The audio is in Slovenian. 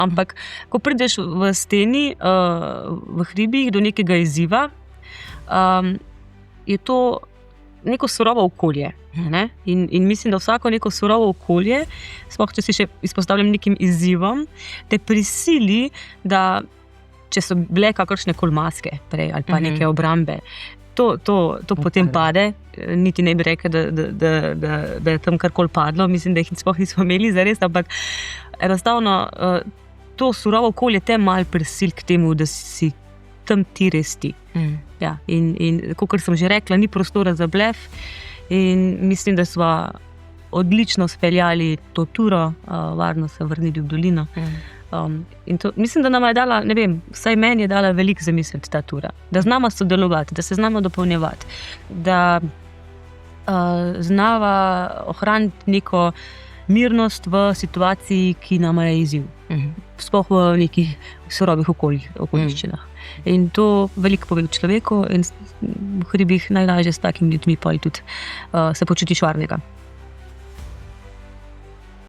Ampak, ko prideš v steni, v hribih do nekega izziva, je to neko surovo okolje. Ne? In mislim, da vsako neko surovo okolje, sploh če si še izpostavljam nekim izzivom, te prisili, da če so bile kakršne koli maske prej ali pa neke obrambe, to potem pade. Niti ne bi rekel, da je tam karkoli padlo. Mislim, da jih sploh nismo imeli zares, ampak enostavno to surovo okolje te malo prisili k temu, da si tam ti res ti. Ja, in kakor sem že rekla, ni prostora za blef in mislim, da smo odlično speljali to turo, varno se vrnili v dolino. In to, mislim, da nama je dala, ne vem, vsaj meni je dala veliko zamisliti ta tura. Da znamo sodelovati, da se znamo dopolnjevati, da znava ohraniti neko mirnost v situaciji, ki nama je izziv. Sploh v nekih surovih okoliščinah. In to veliko pove človeku in v hribih najlažje s takimi ljudmi pa tudi se počutiš varnega.